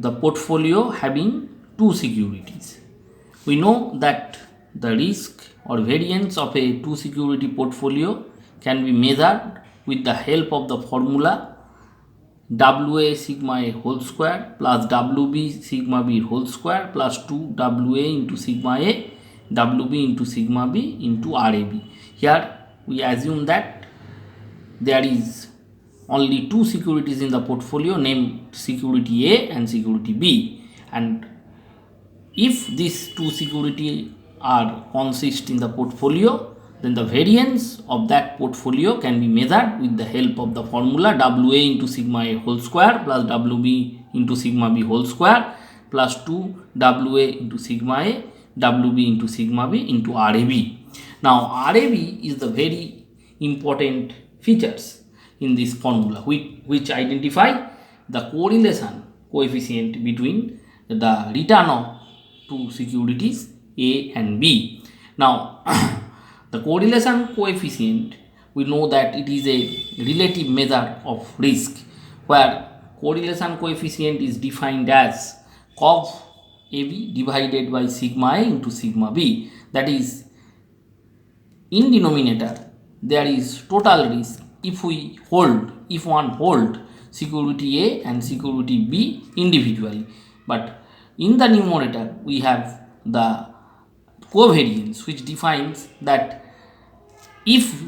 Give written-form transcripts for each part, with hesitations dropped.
the portfolio having two securities. We know that the risk or variance of a two security portfolio can be measured with the help of the formula WA sigma A whole square plus WB sigma B whole square plus 2 WA into sigma A WB into sigma B into RAB. Here we assume that there is only two securities in the portfolio named security A and security B, and if these two securities are consist in the portfolio, then the variance of that portfolio can be measured with the help of the formula WA into sigma A whole square plus WB into sigma B whole square plus 2 WA into sigma A WB into sigma B into RAB. Now RAB is the very important features in this formula which identify the correlation coefficient between the return of two securities A and B. Now the correlation coefficient, we know that it is a relative measure of risk, where correlation coefficient is defined as COV AB divided by sigma A into sigma B. That is, in denominator there is total risk if one hold security A and security B individually, but in the numerator we have the covariance, which defines that if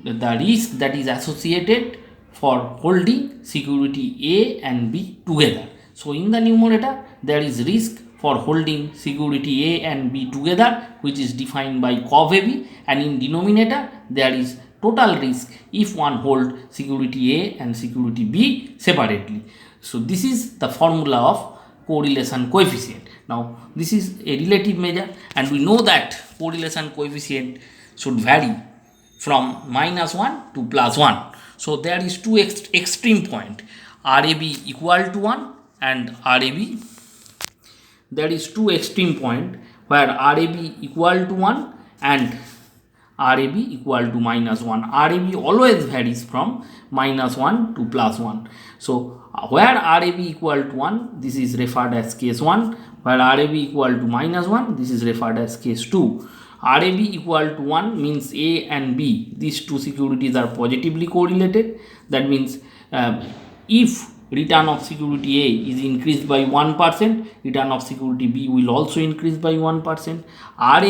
the risk that is associated for holding security A and B together. So in the numerator there is risk for holding security A and B together, which is defined by COV AB, and in denominator there is total risk if one hold security A and security B separately. So this is the formula of correlation coefficient. Now this is a relative measure, and we know that correlation coefficient should vary from -1 to +1. So there is two extreme point, RAB equal to 1 and RAB. There is two extreme point where RAB equal to 1 and RAB equal to -1. RAB always varies from -1 to +1. So where RAB equal to 1, this is referred as case 1. Where RAB equal to -1, this is referred as case 2. RAB equal to 1 means A and B, these two securities are positively correlated. That means if return of security A is increased by 1%, return of security B will also increase by 1%. RAB